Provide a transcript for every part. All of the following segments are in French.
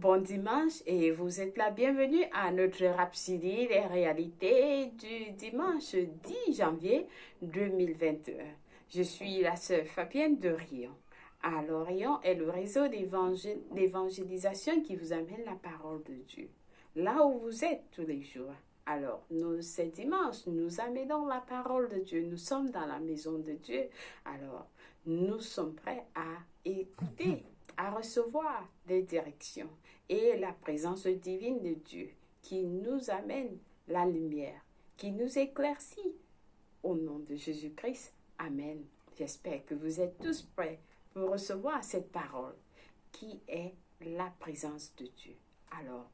Bon dimanche et vous êtes la bienvenue à notre Rhapsodie des réalités du dimanche 10 janvier 2021. Je suis la sœur Fabienne de Rion. Alors, Rion est le réseau d'évangélisation qui vous amène la parole de Dieu, là où vous êtes tous les jours. Alors, nous, ce dimanche, nous amenons la parole de Dieu. Nous sommes dans la maison de Dieu. Alors, nous sommes prêts à écouter, à recevoir des directions et la présence divine de Dieu qui nous amène la lumière, qui nous éclaircit. Au nom de Jésus-Christ, Amen. J'espère que vous êtes tous prêts pour recevoir cette parole qui est la présence de Dieu. Alors,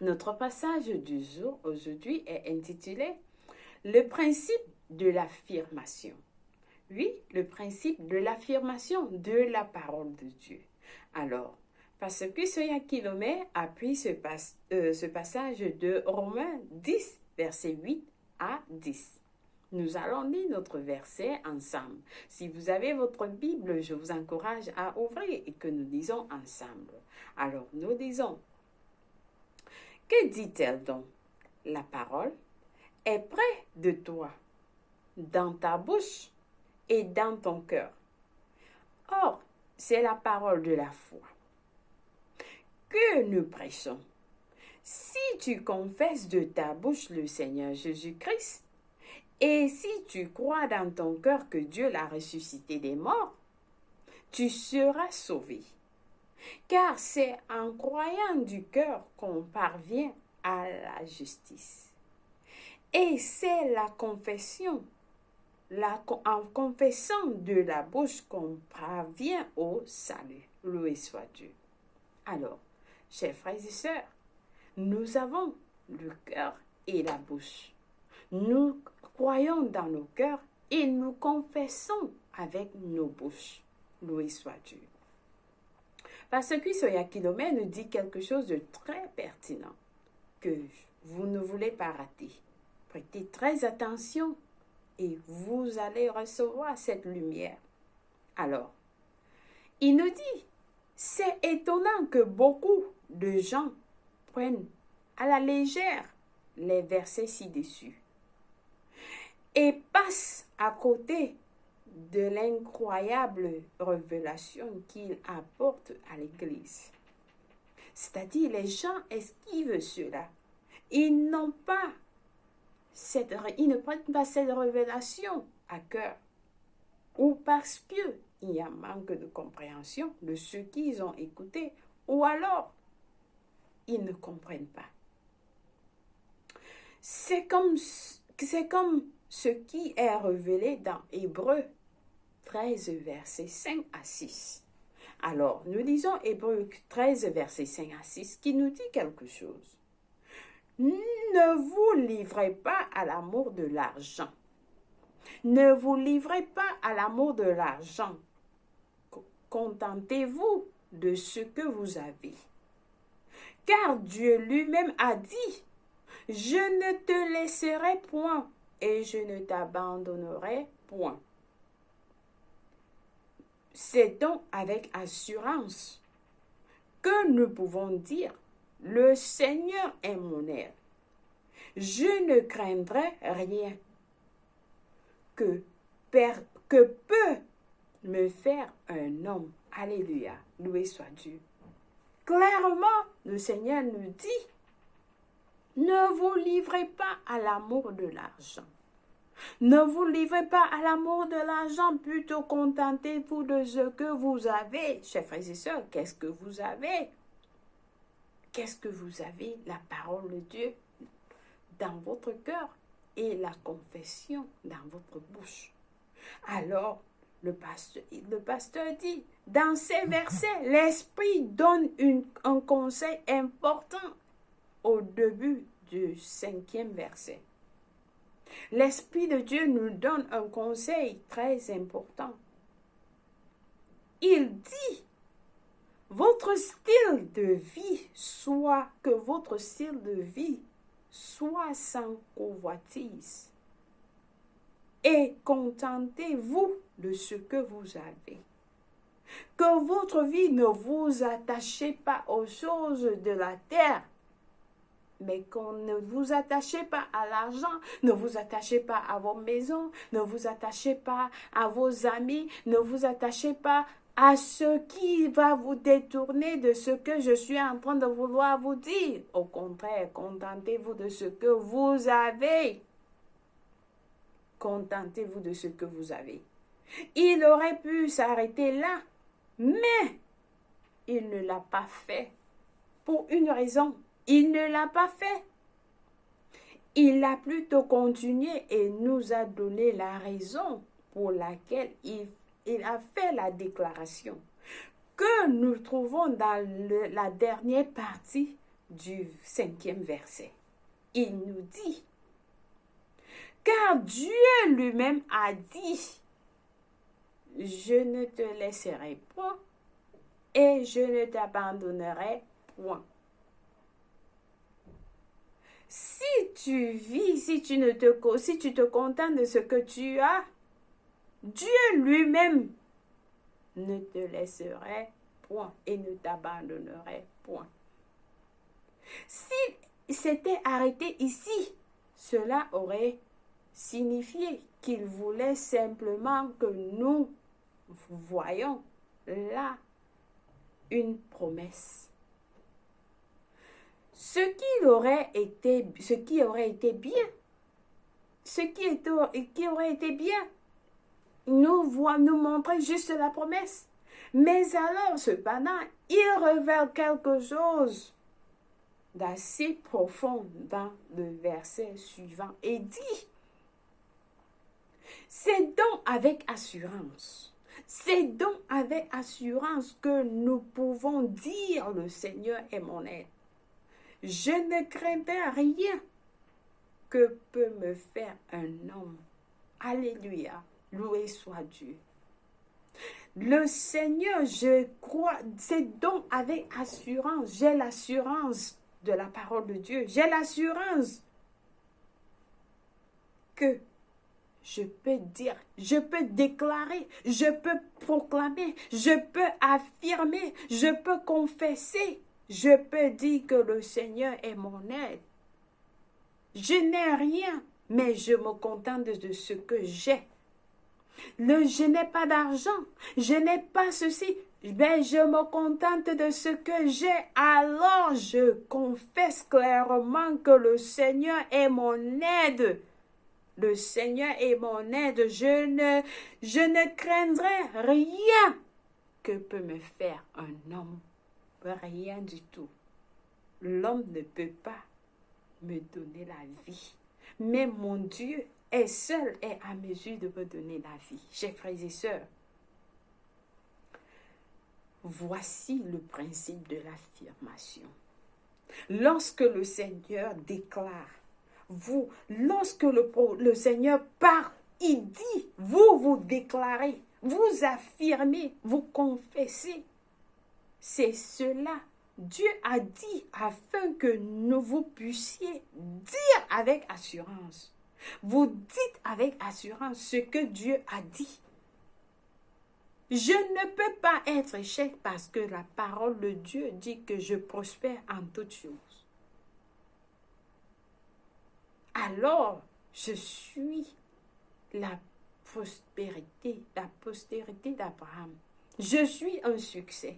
notre passage du jour aujourd'hui est intitulé « Le principe de l'affirmation ». Oui, le principe de l'affirmation de la parole de Dieu. Alors, parce que Soya Kilomé a pris ce passage de Romains 10, verset 8 à 10. Nous allons lire notre verset ensemble. Si vous avez votre Bible, je vous encourage à ouvrir et que nous lisons ensemble. Alors, nous lisons. Que dit-elle donc? La parole est près de toi, dans ta bouche et dans ton cœur. Or, c'est la parole de la foi que nous prêchons. Si tu confesses de ta bouche le Seigneur Jésus-Christ, et si tu crois dans ton cœur que Dieu l'a ressuscité des morts, tu seras sauvé. Car c'est en croyant du cœur qu'on parvient à la justice. Et c'est la confession, en confessant de la bouche qu'on parvient au salut. Loué soit Dieu. Alors, chers frères et sœurs, nous avons le cœur et la bouche. Nous croyons dans nos cœurs et nous confessons avec nos bouches. Loué soit Dieu. Parce que Soya Kilomé nous dit quelque chose de très pertinent que vous ne voulez pas rater. Prêtez très attention et vous allez recevoir cette lumière. Alors, il nous dit, c'est étonnant que beaucoup de gens prennent à la légère les versets ci-dessus et passent à côté de l'incroyable révélation qu'il apporte à l'Église. C'est-à-dire, les gens esquivent cela. Ils ne prennent pas cette révélation à cœur. Ou parce qu'il y a manque de compréhension de ce qu'ils ont écouté, ou alors ils ne comprennent pas. C'est comme ce qui est révélé dans Hébreux 13, versets 5 à 6. Alors, nous lisons Hébreux 13, versets 5 à 6, qui nous dit quelque chose. Ne vous livrez pas à l'amour de l'argent. Ne vous livrez pas à l'amour de l'argent. Contentez-vous de ce que vous avez. Car Dieu lui-même a dit, « Je ne te laisserai point et je ne t'abandonnerai point. » C'est donc avec assurance que nous pouvons dire, « Le Seigneur est mon aide. Je ne craindrai rien que peut me faire un homme. » Alléluia. Loué soit Dieu. Clairement, le Seigneur nous dit, ne vous livrez pas à l'amour de l'argent. Ne vous livrez pas à l'amour de l'argent, plutôt contentez-vous de ce que vous avez. Chers frères et sœurs, qu'est-ce que vous avez? Qu'est-ce que vous avez? La parole de Dieu dans votre cœur et la confession dans votre bouche. Alors, le pasteur dit, dans ces versets, l'Esprit donne un conseil important au début du 5e verset. L'Esprit de Dieu nous donne un conseil très important. Il dit, votre style de vie soit sans convoitise. Et contentez-vous de ce que vous avez. Que votre vie ne vous attachez pas aux choses de la terre, mais qu'on ne vous attachez pas à l'argent, ne vous attachez pas à vos maisons, ne vous attachez pas à vos amis, ne vous attachez pas à ce qui va vous détourner de ce que je suis en train de vouloir vous dire. Au contraire, contentez-vous de ce que vous avez. Contentez-vous de ce que vous avez. Il aurait pu s'arrêter là, mais il ne l'a pas fait pour une raison. Il ne l'a pas fait. Il a plutôt continué et nous a donné la raison pour laquelle il a fait la déclaration que nous trouvons dans la dernière partie du 5e verset. Il nous dit, car Dieu lui-même a dit, je ne te laisserai point et je ne t'abandonnerai point. Si tu vis, si tu te contentes de ce que tu as, Dieu lui-même ne te laisserait point et ne t'abandonnerait point. Si c'était arrêté ici, cela aurait signifié qu'il voulait simplement que nous voyions là une promesse. Ce qui aurait été bien, nous montrer juste la promesse. Mais alors, cependant, il révèle quelque chose d'assez profond dans le verset suivant et dit, c'est donc avec assurance. C'est donc avec assurance que nous pouvons dire, le Seigneur est mon aide. Je ne craindrai rien que peut me faire un homme. Alléluia, loué soit Dieu. Le Seigneur, je crois, c'est donc avec assurance. J'ai l'assurance de la parole de Dieu. J'ai l'assurance que je peux dire, je peux déclarer, je peux proclamer, je peux affirmer, je peux confesser. Je peux dire que le Seigneur est mon aide. Je n'ai rien, mais je me contente de ce que j'ai. Je n'ai pas d'argent, je n'ai pas ceci, mais je me contente de ce que j'ai. Alors je confesse clairement que le Seigneur est mon aide. Le Seigneur est mon aide. Je ne craindrai rien que peut me faire un homme. Rien du tout. L'homme ne peut pas me donner la vie. Mais mon Dieu est seul et à mesure de me donner la vie. Chers frères et sœurs, voici le principe de l'affirmation. Lorsque le Seigneur déclare, lorsque le Seigneur parle, il dit, vous déclarez, vous affirmez, vous confessez. C'est cela. Dieu a dit afin que vous puissiez dire avec assurance. Vous dites avec assurance ce que Dieu a dit. Je ne peux pas être échec parce que la parole de Dieu dit que je prospère en toutes choses. Alors, je suis la postérité d'Abraham. Je suis un succès.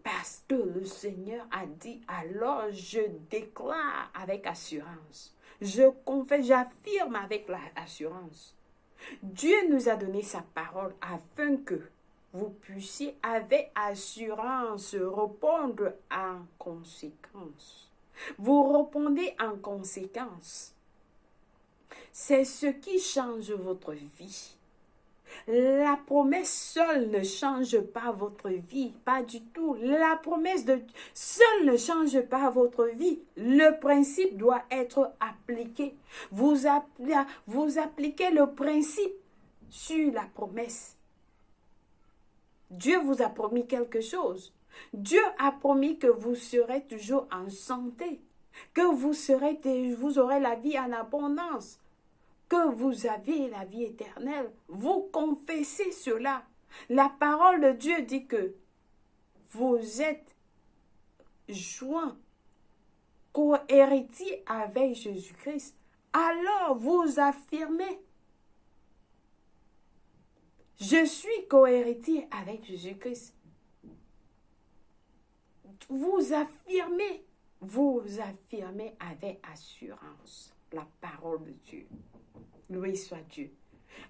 Parce que le Seigneur a dit, alors je déclare avec assurance. Je confesse, j'affirme avec l'assurance. Dieu nous a donné sa parole afin que vous puissiez avec assurance répondre en conséquence. Vous répondez en conséquence. C'est ce qui change votre vie. La promesse seule ne change pas votre vie, pas du tout. La promesse seule ne change pas votre vie. Le principe doit être appliqué. Vous appliquez le principe sur la promesse. Dieu vous a promis quelque chose. Dieu a promis que vous serez toujours en santé, que vous aurez la vie en abondance, que vous avez la vie éternelle. Vous confessez cela. La parole de Dieu dit que vous êtes joints, co-héritiers avec Jésus-Christ. Alors vous affirmez, je suis co-héritier avec Jésus-Christ. Vous affirmez avec assurance la parole de Dieu. Loué soit Dieu.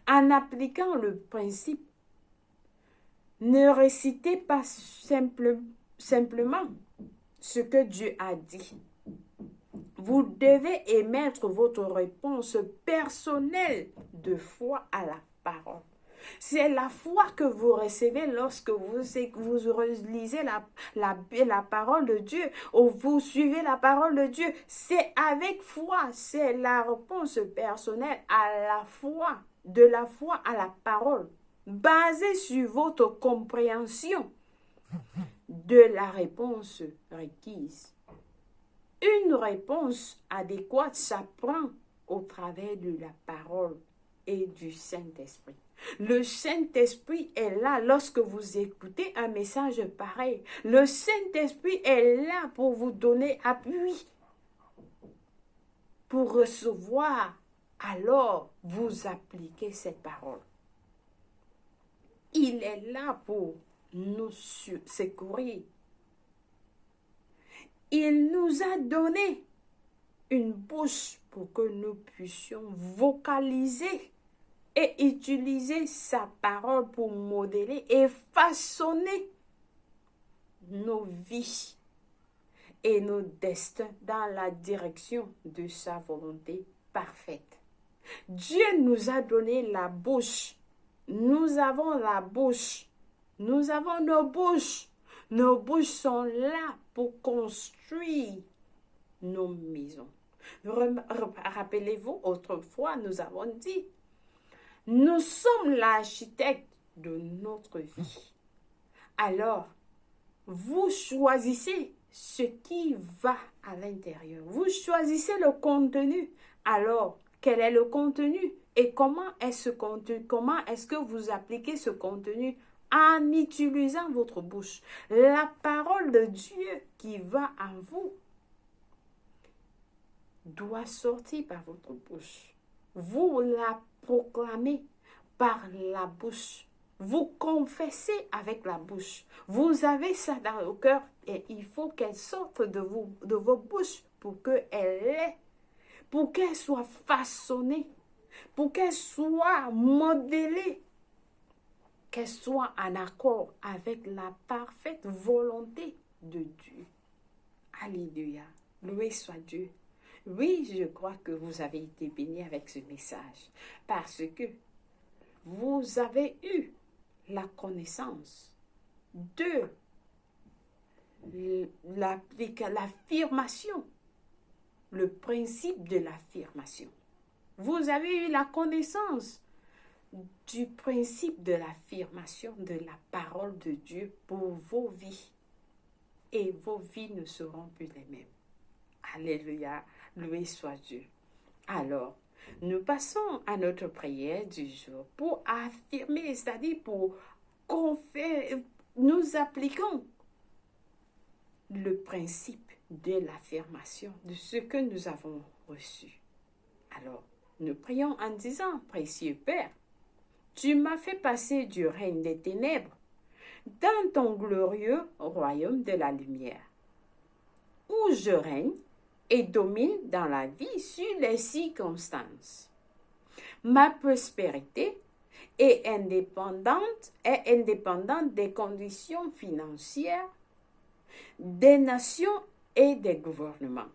En appliquant le principe, ne récitez pas simplement ce que Dieu a dit. Vous devez émettre votre réponse personnelle de foi à la parole. C'est la foi que vous recevez lorsque vous lisez la parole de Dieu ou vous suivez la parole de Dieu. C'est avec foi, c'est la réponse personnelle à la foi, de la foi à la parole, basée sur votre compréhension de la réponse requise. Une réponse adéquate s'apprend au travers de la parole et du Saint-Esprit. Le Saint-Esprit est là lorsque vous écoutez un message pareil. Le Saint-Esprit est là pour vous donner appui, pour recevoir. Alors, vous appliquez cette parole. Il est là pour nous secourir. Il nous a donné une bouche pour que nous puissions vocaliser et utiliser sa parole pour modeler et façonner nos vies et nos destins dans la direction de sa volonté parfaite. Dieu nous a donné la bouche. Nous avons la bouche. Nous avons nos bouches. Nos bouches sont là pour construire nos maisons. Rappelez-vous, autrefois, nous avons dit, nous sommes l'architecte de notre vie. Alors, vous choisissez ce qui va à l'intérieur. Vous choisissez le contenu. Alors, quel est le contenu? Et comment est-ce que vous appliquez ce contenu en utilisant votre bouche? La parole de Dieu qui va en vous doit sortir par votre bouche. Vous la proclamez par la bouche. Vous confessez avec la bouche. Vous avez ça dans le cœur et il faut qu'elle sorte de vos bouches pour qu'elle soit façonnée, pour qu'elle soit modelée, qu'elle soit en accord avec la parfaite volonté de Dieu. Alléluia. Loué soit Dieu. Oui, je crois que vous avez été bénis avec ce message parce que vous avez eu la connaissance de l'affirmation, le principe de l'affirmation. Vous avez eu la connaissance du principe de l'affirmation de la parole de Dieu pour vos vies. Et vos vies ne seront plus les mêmes. Alléluia, loué soit Dieu. Alors, nous passons à notre prière du jour pour affirmer, c'est-à-dire pour nous appliquons le principe de l'affirmation de ce que nous avons reçu. Alors, nous prions en disant, précieux Père, tu m'as fait passer du règne des ténèbres dans ton glorieux royaume de la lumière, où je règne et domine dans la vie sur les circonstances. Ma prospérité est indépendante des conditions financières, des nations et des gouvernements.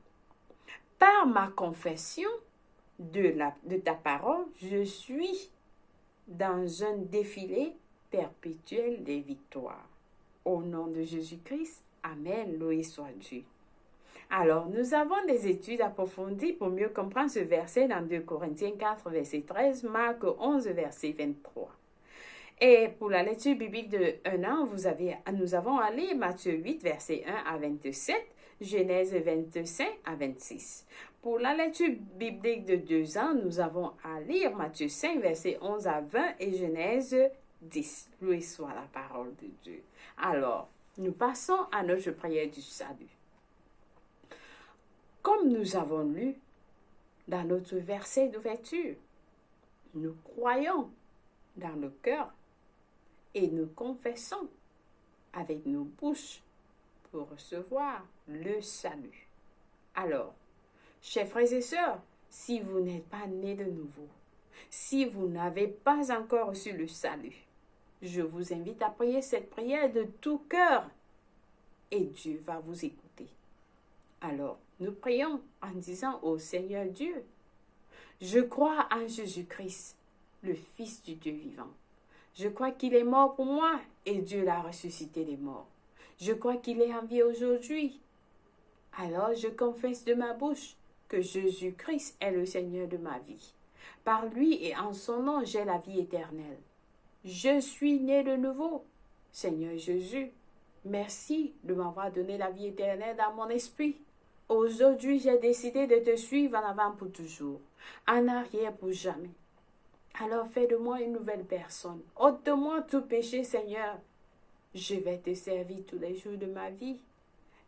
Par ma confession de ta parole, je suis dans un défilé perpétuel des victoires. Au nom de Jésus-Christ, Amen, loué soit Dieu. Alors, nous avons des études approfondies pour mieux comprendre ce verset dans 2 Corinthiens 4, verset 13, Marc 11, verset 23. Et pour la lecture biblique de 1 an, nous avons à lire Matthieu 8, verset 1 à 27, Genèse 25 à 26. Pour la lecture biblique de 2 ans, nous avons à lire Matthieu 5, verset 11 à 20 et Genèse 10. Loué soit la parole de Dieu. Alors, nous passons à notre prière du salut. Comme nous avons lu dans notre verset d'ouverture, nous croyons dans le cœur et nous confessons avec nos bouches pour recevoir le salut. Alors, chers frères et sœurs, si vous n'êtes pas nés de nouveau, si vous n'avez pas encore reçu le salut, je vous invite à prier cette prière de tout cœur et Dieu va vous écouter. Alors, nous prions en disant au Seigneur Dieu, je crois en Jésus-Christ, le Fils du Dieu vivant. Je crois qu'il est mort pour moi et Dieu l'a ressuscité des morts. Je crois qu'il est en vie aujourd'hui. Alors je confesse de ma bouche que Jésus-Christ est le Seigneur de ma vie. Par lui et en son nom, j'ai la vie éternelle. Je suis né de nouveau. Seigneur Jésus, merci de m'avoir donné la vie éternelle dans mon esprit. Aujourd'hui, j'ai décidé de te suivre en avant pour toujours, en arrière pour jamais. Alors fais de moi une nouvelle personne. Ôte de moi tout péché, Seigneur. Je vais te servir tous les jours de ma vie.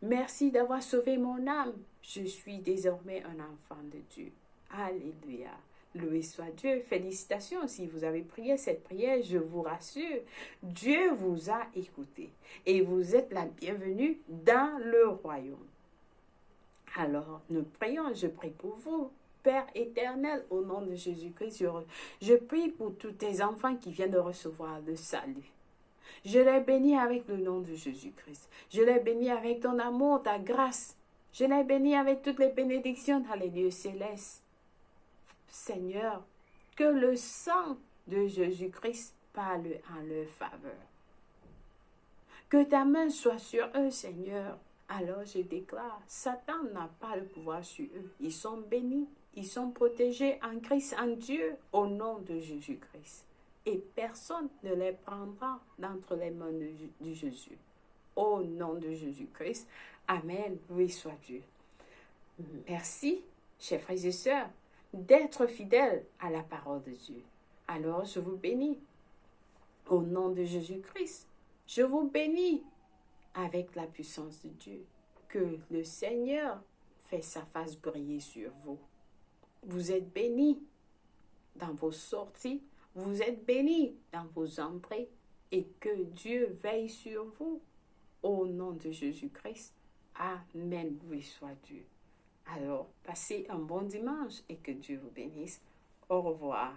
Merci d'avoir sauvé mon âme. Je suis désormais un enfant de Dieu. Alléluia. Loué soit Dieu. Félicitations si vous avez prié cette prière. Je vous rassure, Dieu vous a écouté et vous êtes la bienvenue dans le royaume. Alors, nous prions. Je prie pour vous. Père éternel, au nom de Jésus-Christ, je prie pour tous tes enfants qui viennent de recevoir le salut. Je les bénis avec le nom de Jésus-Christ. Je les bénis avec ton amour, ta grâce. Je les bénis avec toutes les bénédictions dans les lieux célestes. Seigneur, que le sang de Jésus-Christ parle en leur faveur. Que ta main soit sur eux, Seigneur. Alors je déclare, Satan n'a pas le pouvoir sur eux. Ils sont bénis, ils sont protégés en Christ, en Dieu, au nom de Jésus-Christ. Et personne ne les prendra d'entre les mains de Jésus. Au nom de Jésus-Christ. Amen. Oui, soit Dieu. Merci, chers frères et sœurs, d'être fidèles à la parole de Dieu. Alors, je vous bénis. Au nom de Jésus-Christ, je vous bénis avec la puissance de Dieu. Que le Seigneur fait sa face briller sur vous. Vous êtes bénis dans vos sorties. Vous êtes bénis dans vos entrées et que Dieu veille sur vous. Au nom de Jésus-Christ. Amen. Oui, soit Dieu. Alors, passez un bon dimanche et que Dieu vous bénisse. Au revoir.